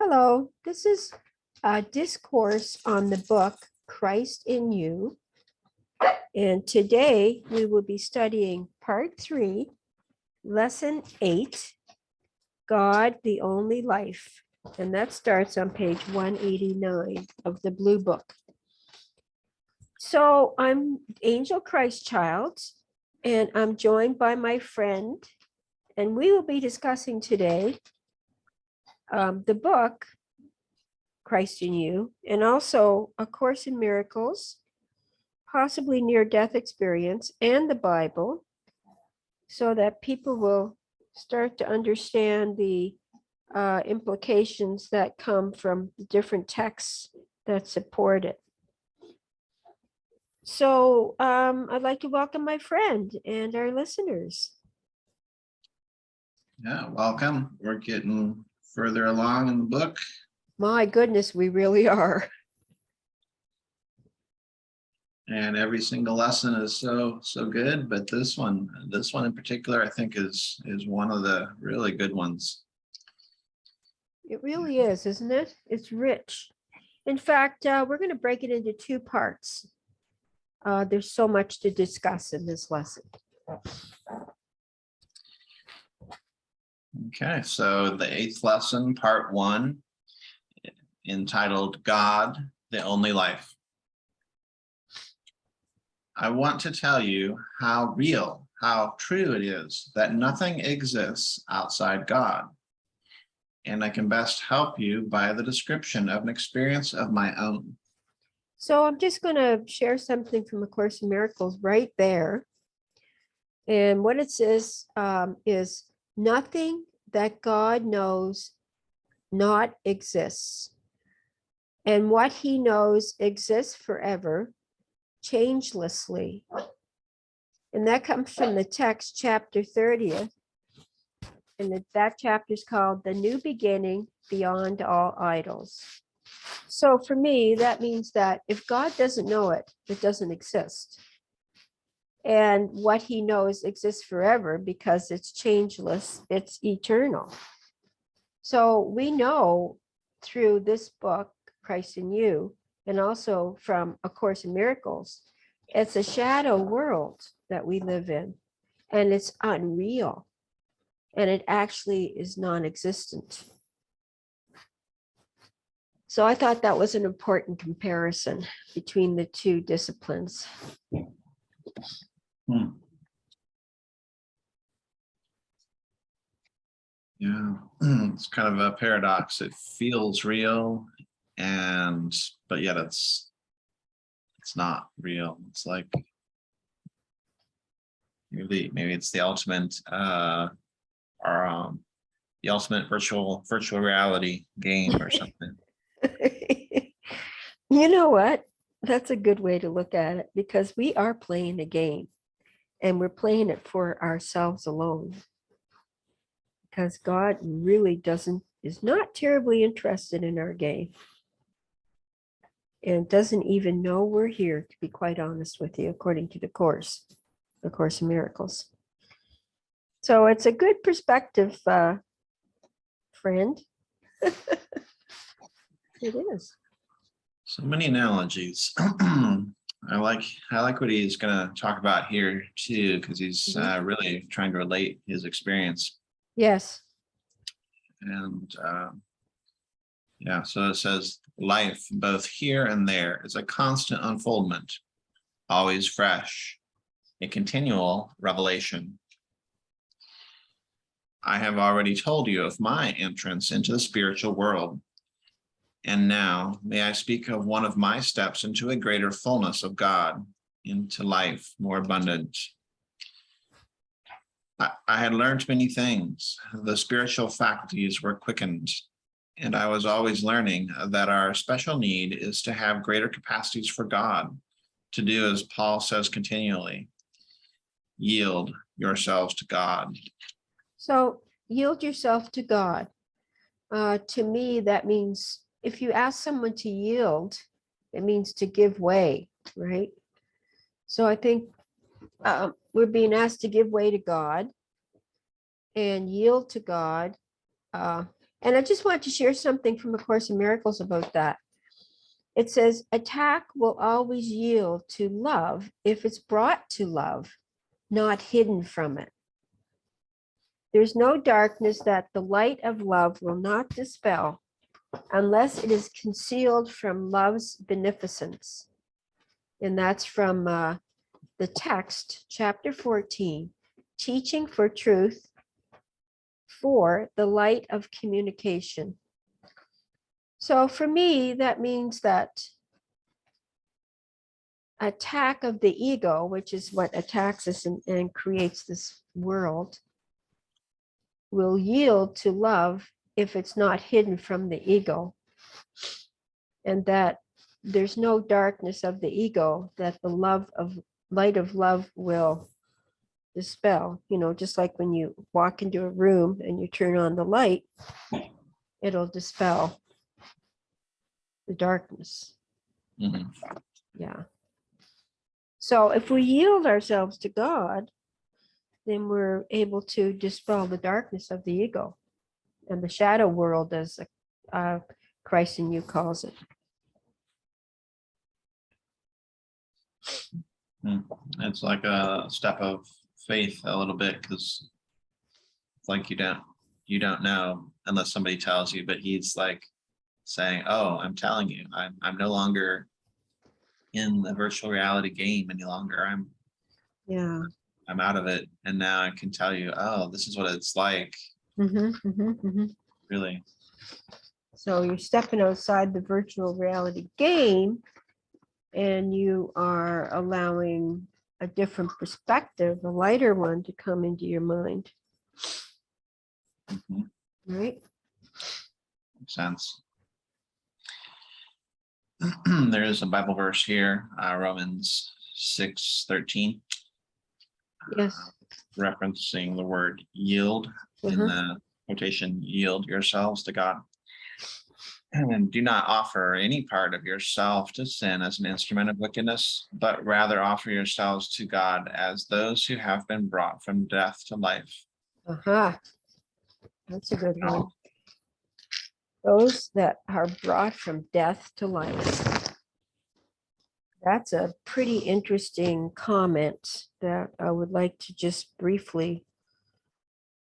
Hello, this is a discourse on the book Christ in You. And today we will be studying part 3, lesson 8, God, the Only Life. And that starts on page 189 of the blue book. So I'm Angel Christ Child, and I'm joined by my friend, and we will be discussing today the book Christ in You, and also A Course in Miracles, possibly near-death experience, and the Bible, so that people will start to understand the implications that come from the different texts that support it. So I'd like to welcome my friend and our listeners. Yeah, welcome. We're getting further along in the book. My goodness, we really are. And every single lesson is so good, but this one in particular, I think is one of the really good ones. It really is, isn't it? It's rich. In fact, we're going to break it into 2 parts. There's so much to discuss in this lesson. Okay, so the 8th lesson, part 1, entitled God, the Only Life. I want to tell you how real, how true it is that nothing exists outside God. And I can best help you by the description of an experience of my own. So I'm just going to share something from A Course in Miracles right there. And what it says is nothing that God knows not exists. And what he knows exists forever, changelessly. And that comes from the text, chapter 30th. And that chapter is called The New Beginning Beyond All Idols. So for me, that means that if God doesn't know it, it doesn't exist. And what he knows exists forever because it's changeless, it's eternal. So we know through this book, Christ in You, and also from A Course in Miracles, it's a shadow world that we live in, and it's unreal, and it actually is non-existent. So I thought that was an important comparison between the 2 disciplines. Yeah, it's kind of a paradox. It feels real, but yet it's not real. It's like maybe it's the ultimate the ultimate virtual reality game or something. You know what? That's a good way to look at it, because we are playing a game, and we're playing it for ourselves alone. Because God really is not terribly interested in our game, and doesn't even know we're here, to be quite honest with you, according to the Course in Miracles. So it's a good perspective, friend. It is. So many analogies. I like what he's going to talk about here too, because he's really trying to relate his experience. Yes. And yeah, so it says, life, both here and there, is a constant unfoldment, always fresh, a continual revelation. I have already told you of my entrance into the spiritual world. And now may I speak of one of my steps into a greater fullness of God, into life more abundant. I had learned many things. The spiritual faculties were quickened, and I was always learning that our special need is to have greater capacities for God, to do as Paul says continually, yield yourselves to God. So yield yourself to God. To me, that means if you ask someone to yield, it means to give way, right? So I think we're being asked to give way to God and yield to God And I just want to share something from A Course in Miracles about that. It says, attack will always yield to love if it's brought to love, not hidden from it. There's no darkness that the light of love will not dispel unless it is concealed from love's beneficence. And that's from the text, chapter 14, Teaching for Truth for the Light of Communication. So for me, that means that attack of the ego, which is what attacks us and creates this world, will yield to love if it's not hidden from the ego. And that there's no darkness of the ego that the light of love will dispel. You know, just like when you walk into a room and you turn on the light, it'll dispel the darkness. Mhm. Yeah. So if we yield ourselves to God, then we're able to dispel the darkness of the ego and the shadow world, as Christ in you calls it. It's like a step of faith a little bit, because it's like you don't know unless somebody tells you, but he's like saying, oh, I'm telling you, I'm no longer in the virtual reality game any longer. Yeah. I'm out of it, and now I can tell you, oh, this is what it's like. Really. So you're stepping outside the virtual reality game, and you are allowing a different perspective, a lighter one, to come into your mind. Mhm. Right? Makes sense. There is a Bible verse here, Romans 6:13, Yes. referencing the word yield in the quotation, yield yourselves to God. And do not offer any part of yourself to sin as an instrument of wickedness, but rather offer yourselves to God as those who have been brought from death to life. That's a good one. Those that are brought from death to life. That's a pretty interesting comment that I would like to just briefly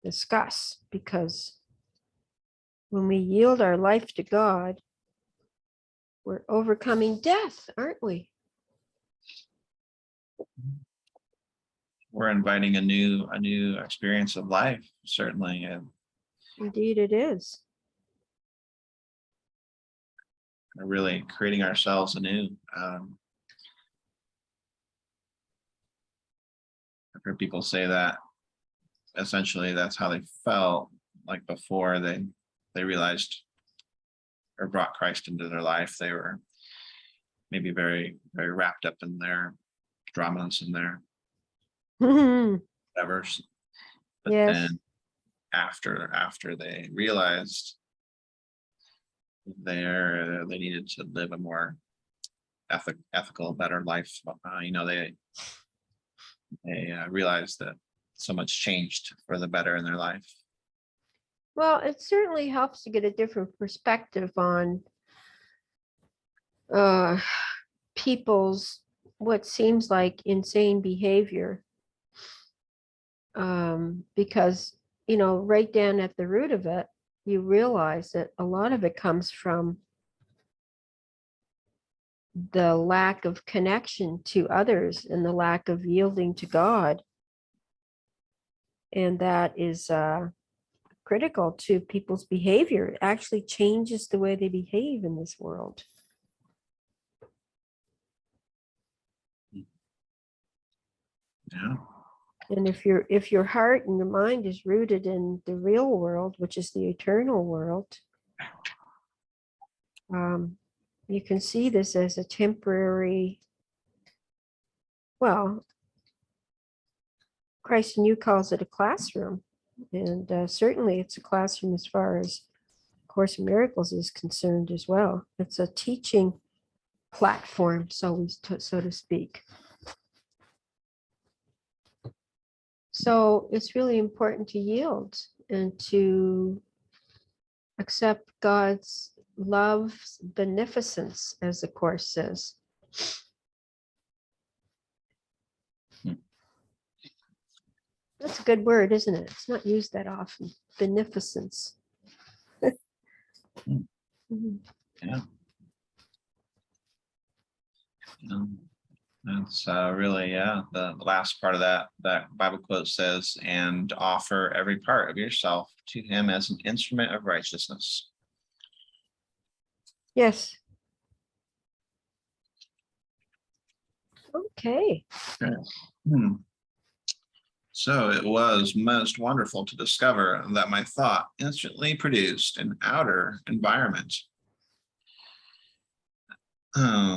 discuss, because when we yield our life to God, we're overcoming death, aren't we? We're inviting a new experience of life, certainly, and Indeed, it is. really creating ourselves anew. I've heard people say that essentially that's how they felt like before they realized or brought Christ into their life. They were maybe very, very wrapped up in their dramas and their whatever. But Yes. then after they realized they needed to live a more ethical, better life, they realized that so much changed for the better in their life. Well, it certainly helps to get a different perspective on people's what seems like insane behavior. Because, right down at the root of it, you realize that a lot of it comes from the lack of connection to others and the lack of yielding to God. And that is critical to people's behavior. It actually changes the way they behave in this world. Yeah. And if your heart and your mind is rooted in the real world, which is the eternal world, you can see this as a temporary, well, Christ in you calls it a classroom. And certainly it's a classroom as far as Course in Miracles is concerned as well. It's a teaching platform, so to speak. So it's really important to yield and to accept God's love's beneficence, as the Course says. That's a good word, isn't it? It's not used that often. Beneficence. Mhm. Yeah. That's really, yeah, the last part of that Bible quote says, and offer every part of yourself to him as an instrument of righteousness. Yes. Okay. Hmm. So it was most wonderful to discover that my thought instantly produced an outer environment.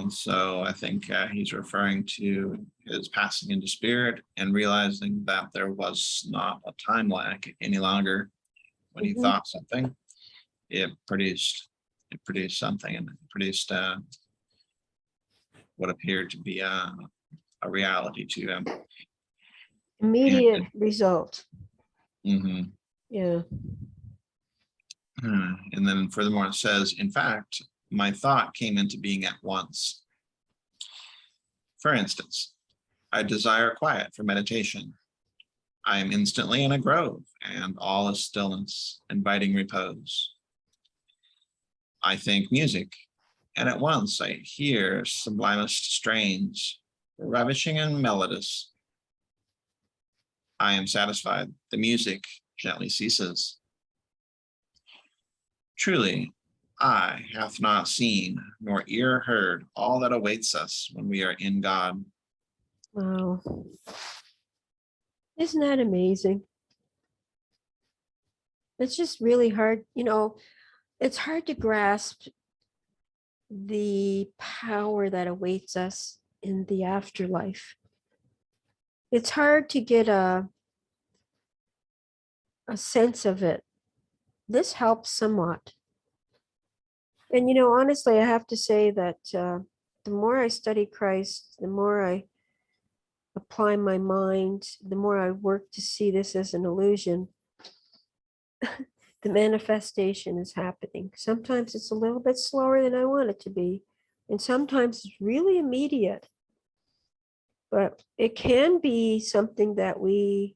So I think he's referring to his passing into spirit and realizing that there was not a time lag any longer. When he Mhm. thought something, it produced something, and it produced what appeared to be a reality to him. Immediate result. Mhm. Yeah. And then furthermore, it says, in fact, my thought came into being at once. For instance, I desire quiet for meditation. I am instantly in a grove, and all is stillness, inviting repose. I think music, and at once I hear sublimest strains, ravishing and melodious. I am satisfied. The music gently ceases. Truly, eye hath not seen, nor ear heard all that awaits us when we are in God. Wow. Isn't that amazing? It's just really hard, it's hard to grasp the power that awaits us in the afterlife. It's hard to get a sense of it. This helps somewhat. And honestly, I have to say that the more I study Christ, the more I apply my mind, the more I work to see this as an illusion, the manifestation is happening. Sometimes it's a little bit slower than I want it to be, and sometimes it's really immediate. But it can be something that we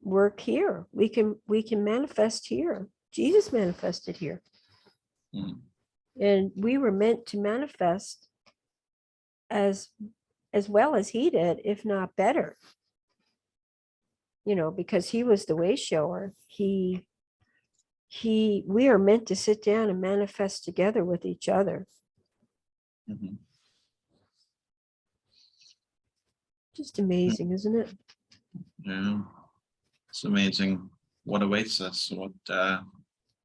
work here. We can manifest here. Jesus manifested here, Mm. and we were meant to manifest as well as he did, if not better. Because he was the way shower. We are meant to sit down and manifest together with each other. Mhm. Just amazing, isn't it? Yeah, it's amazing what awaits us, what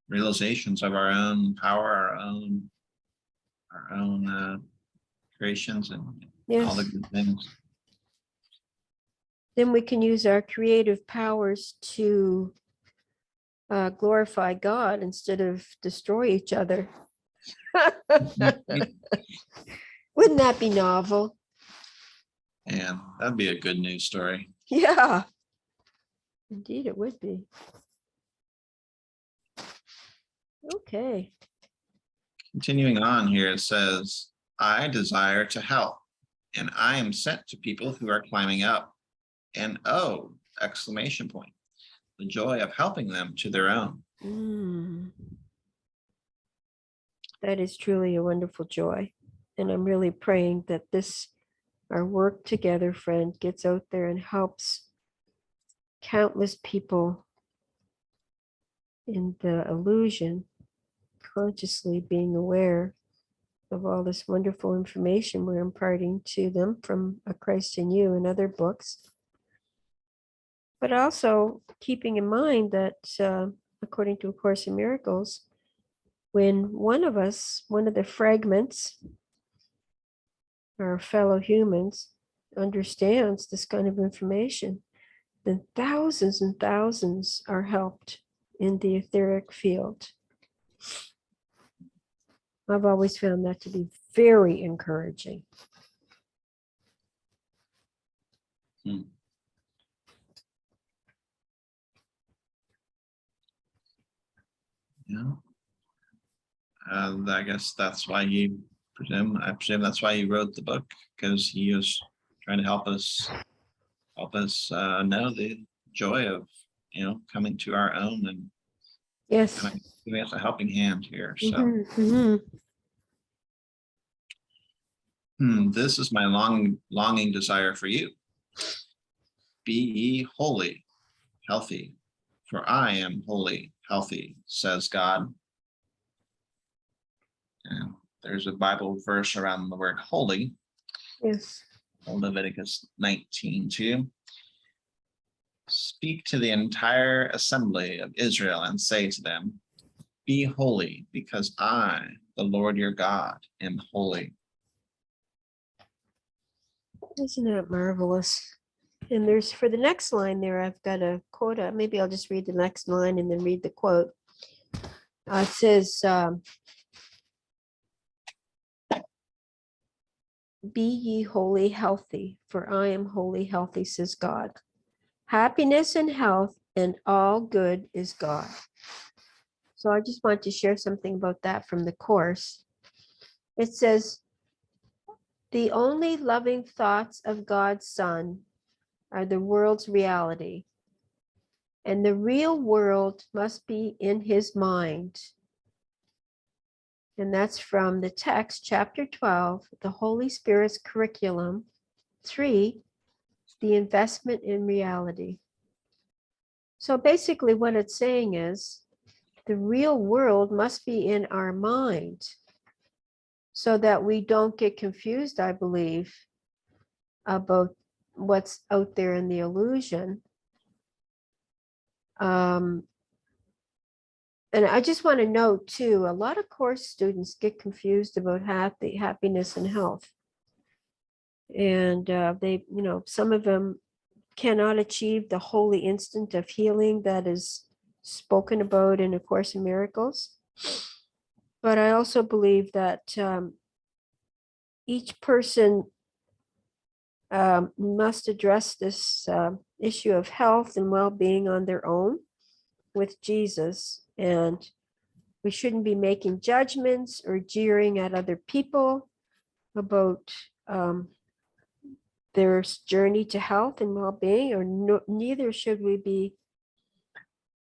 realizations of our own power, our own creations, and all the Yes. good things. Then we can use our creative powers to glorify God instead of destroy each other. Wouldn't that be novel? And that'd be a good news story. Yeah, indeed it would be. Okay. Continuing on here, it says, I desire to help, and I am sent to people who are climbing up. And oh, exclamation point, the joy of helping them to their own. That is truly a wonderful joy. And I'm really praying that our work together, friend, gets out there and helps countless people in the illusion, consciously being aware of all this wonderful information we're imparting to them from A Christ in You and other books. But also keeping in mind that, according to A Course in Miracles, when one of the fragments, our fellow humans, understands this kind of information, then thousands and thousands are helped in the etheric field. I've always found that to be very encouraging. I guess that's why I presume that's why he wrote the book, because he was trying to help us know the joy of coming to our own and Yes. kind of giving us a helping hand here. So Mhm, mhm. this is my longing desire for you. Be ye holy, healthy, for I am holy, healthy, says God. And there's a Bible verse around the word holy. Yes. Leviticus 19:2. Speak to the entire assembly of Israel and say to them, be holy, because I, the Lord your God, am holy. Isn't that marvelous? And there's, for the next line there, I've got a quote. Maybe I'll just read the next line and then read the quote. It says, be ye holy, healthy, for I am holy, healthy, says God. Happiness and health and all good is God. So I just want to share something about that from the course. It says, the only loving thoughts of God's Son are the world's reality, and the real world must be in his mind. And that's from the text, chapter 12, the Holy Spirit's curriculum, 3, the investment in reality. So basically what it's saying is the real world must be in our mind so that we don't get confused, I believe, about what's out there in the illusion. And I just want to note too, a lot of course students get confused about happiness and health. And they, some of them cannot achieve the holy instant of healing that is spoken about in A Course in Miracles. But I also believe that each person must address this issue of health and well-being on their own with Jesus. And we shouldn't be making judgments or jeering at other people about their journey to health and well-being, or neither should we be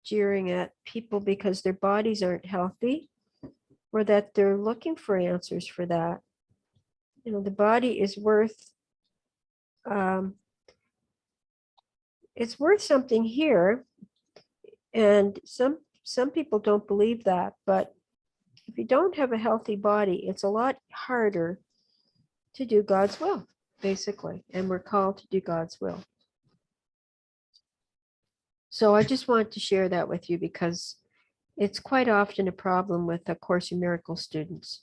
jeering at people because their bodies aren't healthy or that they're looking for answers for that. The body is worth, it's worth something here. And some people don't believe that, but if you don't have a healthy body, it's a lot harder to do God's will, basically. And we're called to do God's will. So I just want to share that with you because it's quite often a problem with A Course in Miracles students.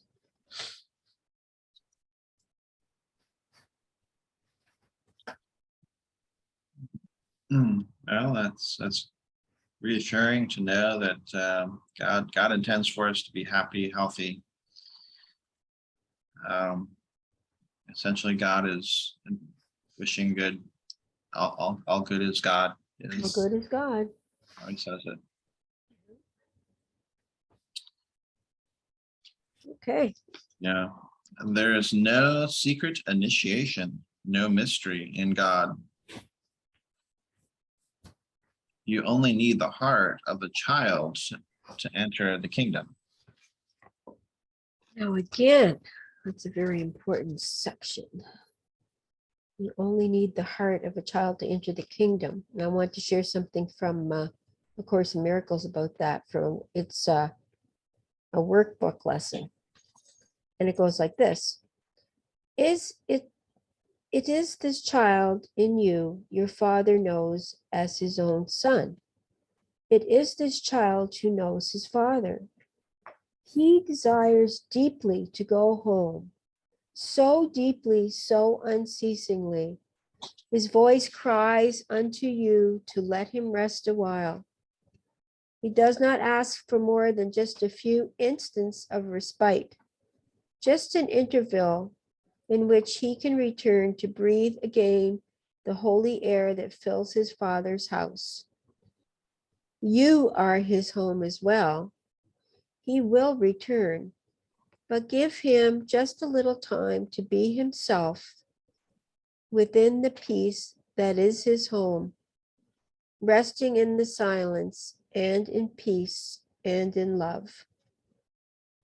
Well, that's reassuring to know that God intends for us to be happy, healthy. Essentially, God is wishing good. All good is God. How good is God? How he says it. Okay. Yeah. And there is no secret initiation, no mystery in God. You only need the heart of the child to enter the kingdom. Now again, that's a very important section. You only need the heart of a child to enter the kingdom. And I want to share something from A Course in Miracles about that. It's a workbook lesson. And it goes like this. It is this child in you your Father knows as his own son. It is this child who knows his Father. He desires deeply to go home, so deeply, so unceasingly. His voice cries unto you to let him rest a while. He does not ask for more than just a few instants of respite, just an interval in which he can return to breathe again the holy air that fills his Father's house. You are his home as well, he will return, but give him just a little time to be himself within the peace that is his home, resting in the silence and in peace and in love.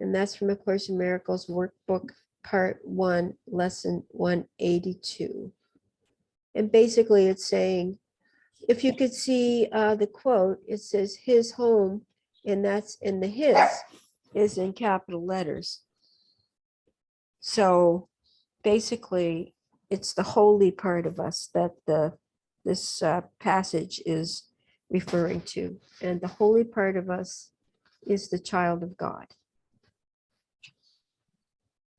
And that's from A Course in Miracles workbook, part 1, lesson 182. And basically it's saying, if you could see the quote, it says his home, and that's in the his is in capital letters. So basically it's the holy part of us that this passage is referring to. And the holy part of us is the child of God.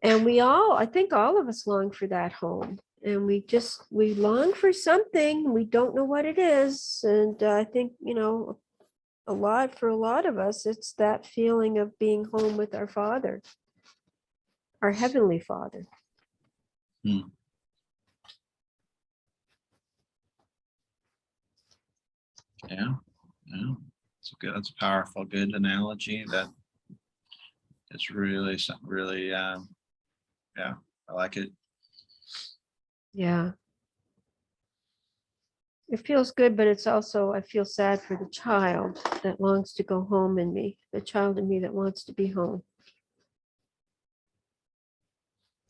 And I think all of us long for that home. And we long for something. We don't know what it is. And I think, for a lot of us, it's that feeling of being home with our Father, our Heavenly Father. Yeah, that's a powerful, good analogy. That it's really something really, I like it. Yeah. It feels good, but it's also, I feel sad for the child that longs to go home in me, the child in me that wants to be home.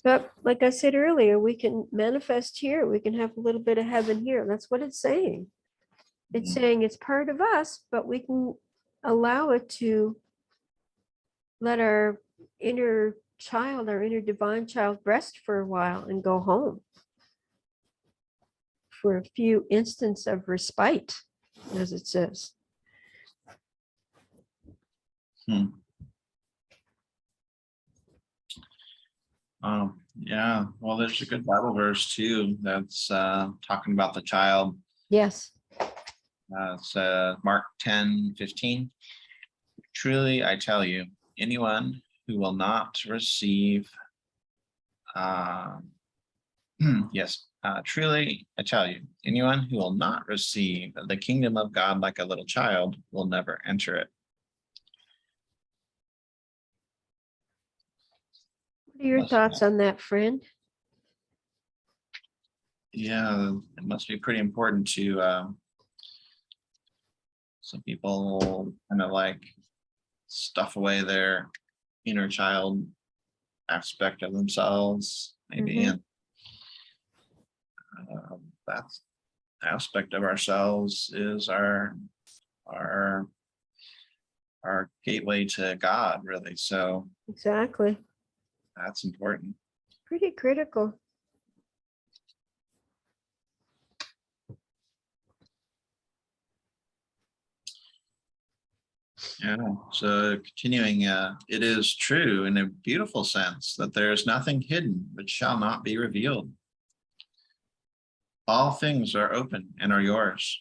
But like I said earlier, we can manifest here. We can have a little bit of heaven here. That's what it's saying. It's saying it's part of us, but we can allow it to let our inner child, our inner divine child, rest for a while and go home for a few instants of respite, as it says. Yeah, well, there's a good Bible verse too that's talking about the child. Yes. It's Mark 10:15. Truly, I tell you, anyone who will not receive, truly, I tell you, anyone who will not receive the kingdom of God like a little child will never enter it. What are your thoughts on that, friend? Yeah, it must be pretty important to some people kind of like stuff away their inner child aspect of themselves, maybe, and that aspect of ourselves is our gateway to God, really. So exactly, that's important. pretty critical. Yeah, so continuing, it is true in a beautiful sense that there is nothing hidden which shall not be revealed. All things are open and are yours.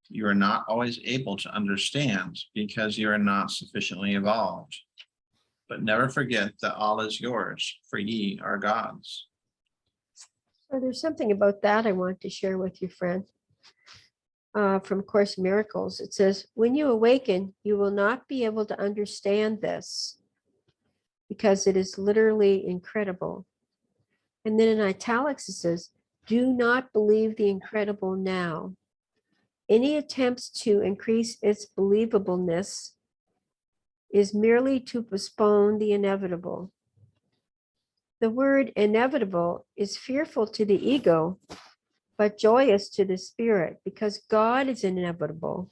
You are not always able to understand because you are not sufficiently evolved. But never forget that all is yours, for ye are God's. So there's something about that I want to share with you, friend. From Course in Miracles, it says, when you awaken, you will not be able to understand this because it is literally incredible. And then in italics, it says, do not believe the incredible now. Any attempts to increase its believableness is merely to postpone the inevitable. The word inevitable is fearful to the ego, but joyous to the spirit, because God is inevitable,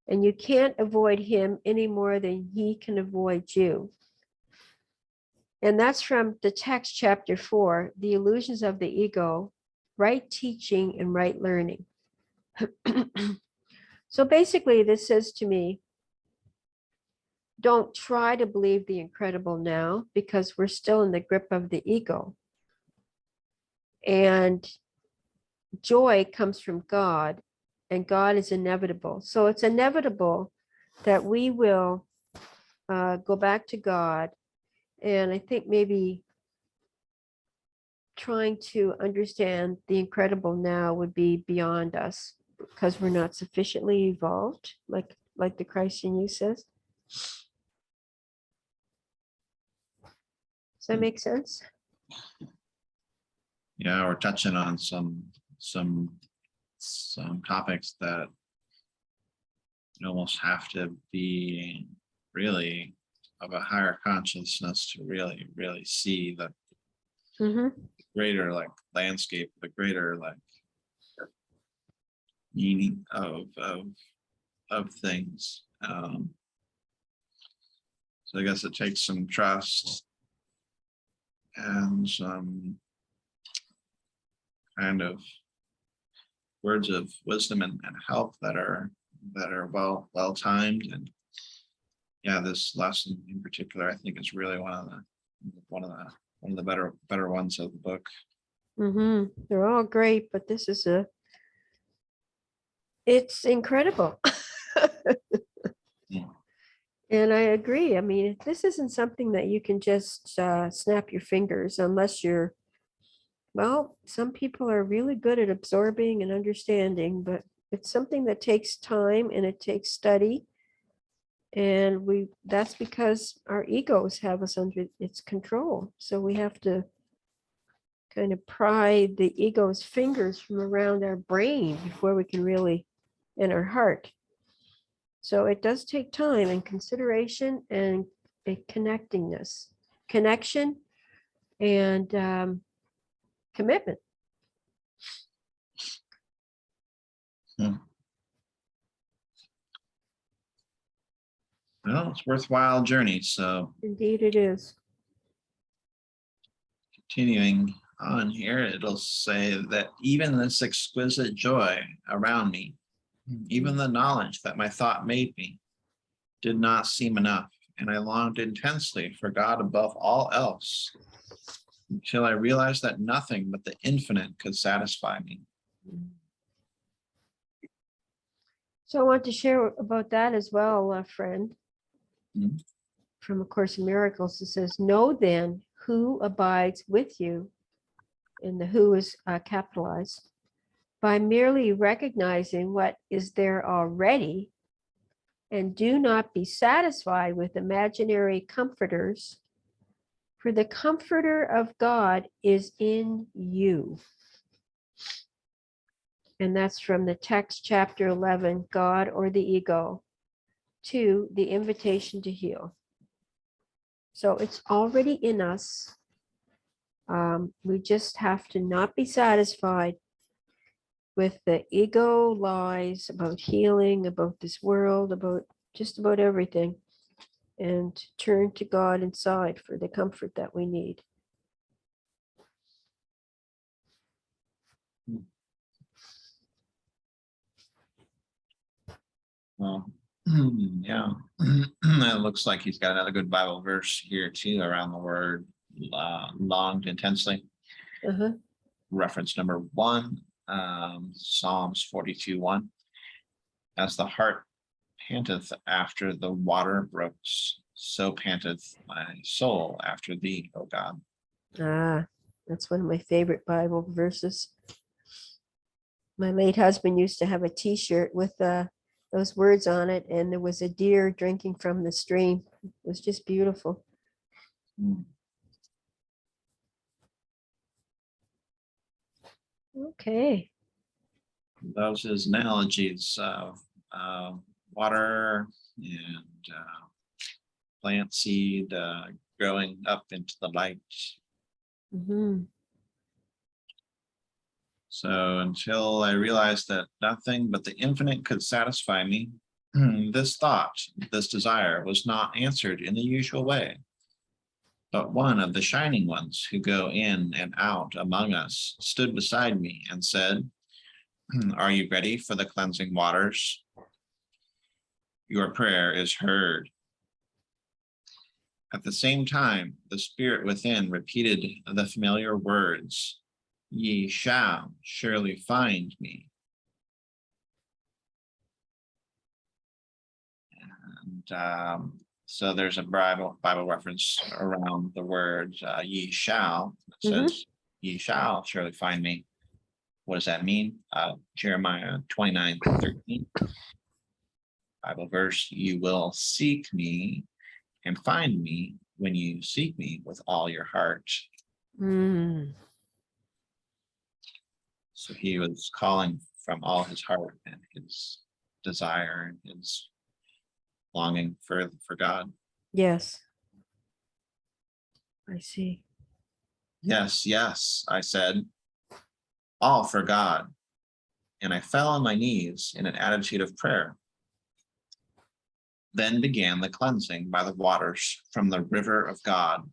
and you can't avoid him any more than he can avoid you. And that's from the text, chapter 4, The Illusions of the Ego, Right Teaching and Right Learning. So basically, this says to me, don't try to believe the incredible now, because we're still in the grip of the ego. And joy comes from God, and God is inevitable. So it's inevitable that we will go back to God. And I think maybe trying to understand the incredible now would be beyond us because we're not sufficiently evolved, like the Christ in you says. Does that make sense? Yeah, we're touching on some topics that you almost have to be really of a higher consciousness to really see the greater like landscape, the greater like meaning of things. So I guess it takes some trust and some kind of words of wisdom and help that are well timed. And yeah, this lesson in particular, I think is really one of the better ones of the book. They're all great, but this is it's incredible. Yeah. And I agree. I mean, this isn't something that you can just snap your fingers unless you're, well, some people are really good at absorbing and understanding, but it's something that takes time and it takes study. And that's because our egos have us under its control. So we have to kind of pry the ego's fingers from around our brain before we can really, in our heart. So it does take time and consideration and a connection and commitment. Well, it's a worthwhile journey. So Indeed it is. continuing on here, it'll say that even this exquisite joy around me, even the knowledge that my thought made me, did not seem enough, and I longed intensely for God above all else, until I realized that nothing but the infinite could satisfy me. So I want to share about that as well, friend. From A Course in Miracles, it says, know then who abides with you, and the who is capitalized, by merely recognizing what is there already, and do not be satisfied with imaginary comforters, for the comforter of God is in you. And that's from the text, chapter 11, God or the Ego, to the invitation to heal. So it's already in us. We just have to not be satisfied with the ego lies about healing, about this world, about just about everything, and turn to God inside for the comfort that we need. Well, yeah, it looks like he's got another good Bible verse here too around the word longed intensely. Reference number 1, Psalms 42:1. As the heart panteth after the water brooks, so panteth my soul after thee, O God. That's one of my favorite Bible verses. My late husband used to have a t-shirt with those words on it, and there was a deer drinking from the stream. It was just beautiful. Okay. Those his analogies of water and plant seed growing up into the light. So until I realized that nothing but the infinite could satisfy me, this thought, this desire was not answered in the usual way. But one of the shining ones who go in and out among us stood beside me and said, are you ready for the cleansing waters? Your prayer is heard. At the same time, the spirit within repeated the familiar words, ye shall surely find me. And so there's a Bible reference around the words ye shall. It says, ye shall surely find me. What does that mean? Jeremiah 29:13. Bible verse, you will seek me and find me when you seek me with all your heart. Mm, So he was calling from all his heart and his desire and his longing for God. yes. I see. Yes, yes, I said, all for God. And I fell on my knees in an attitude of prayer. Then began the cleansing by the waters from the river of God.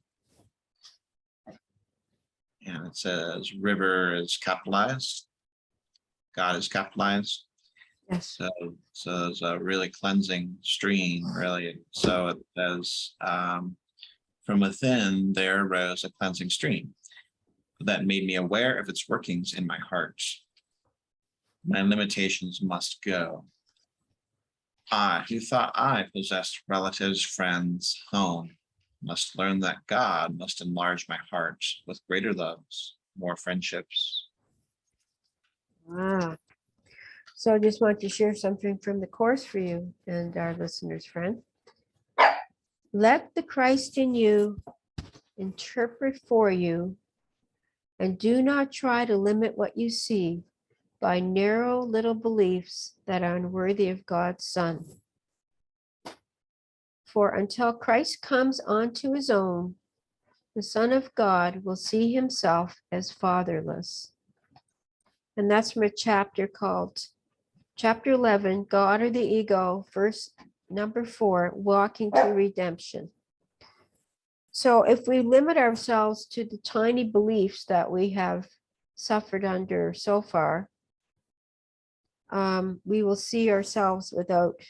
And it says river is capitalized. God is capitalized. Yes. So it's a really cleansing stream, really. So it says, from within there rose a cleansing stream that made me aware of its workings in my heart. My limitations must go. I, who thought I possessed relatives, friends, home, must learn that God must enlarge my heart with greater loves, more friendships. Ah. So I just want to share something from the Course for you and our listeners, friend. Let the Christ in you interpret for you, and do not try to limit what you see by narrow little beliefs that are unworthy of God's Son. For until Christ comes onto his own, the Son of God will see himself as fatherless. And that's from a chapter called Chapter 11, God or the Ego, verse number 4, Walking to Redemption. So if we limit ourselves to the tiny beliefs that we have suffered under so far, we will see ourselves without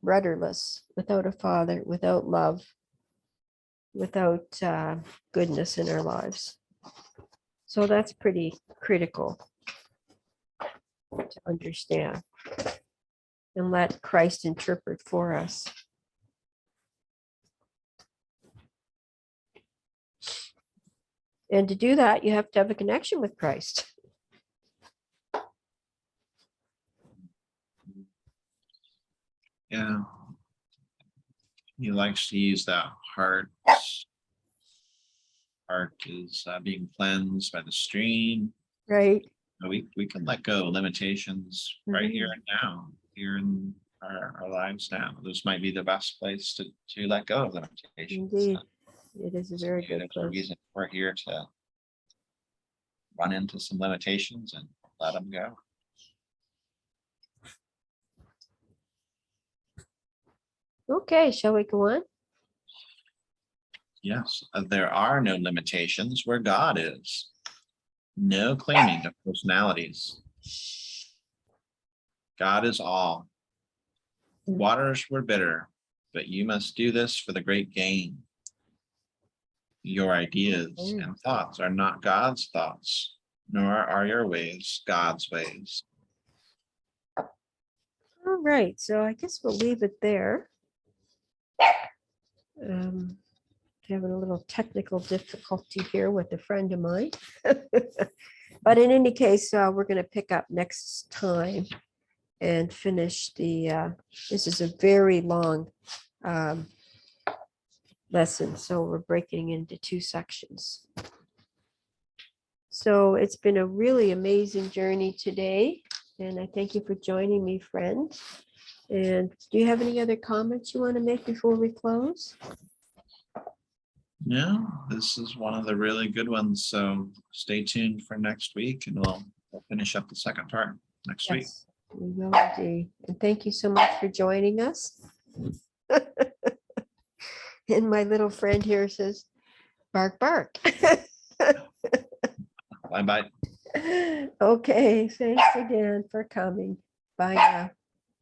rudderless, without a father, without love, without goodness in our lives. So that's pretty critical to understand and let Christ interpret for us. And to do that, you have to have a connection with Christ. Yeah. He likes to use that heart. Heart is being cleansed by the stream. Right. We can let go of limitations right here and now, here in our lives now. This might be the best place to let go of limitations. Indeed. It is a very good There's a place. reason we're here to run into some limitations and let them go. Okay, shall we go on? Yes, there are no limitations where God is. No claiming of personalities. God is all. The waters were bitter, but you must do this for the great gain. Your ideas and thoughts are not God's thoughts, nor are your ways God's ways. All right, so I guess we'll leave it there. Having a little technical difficulty here with a friend of mine. But in any case, we're going to pick up next time and finish the, this is a very long lesson, so we're breaking into 2 sections. So it's been a really amazing journey today, and I thank you for joining me, friend. And do you have any other comments you want to make before we close? No, this is one of the really good ones. So stay tuned for next week and we'll finish up the second part next week. Yes, we will indeed. And thank you so much for joining us. And my little friend here says, bark, bark. Bye-bye. Okay, thanks again for coming. Bye now.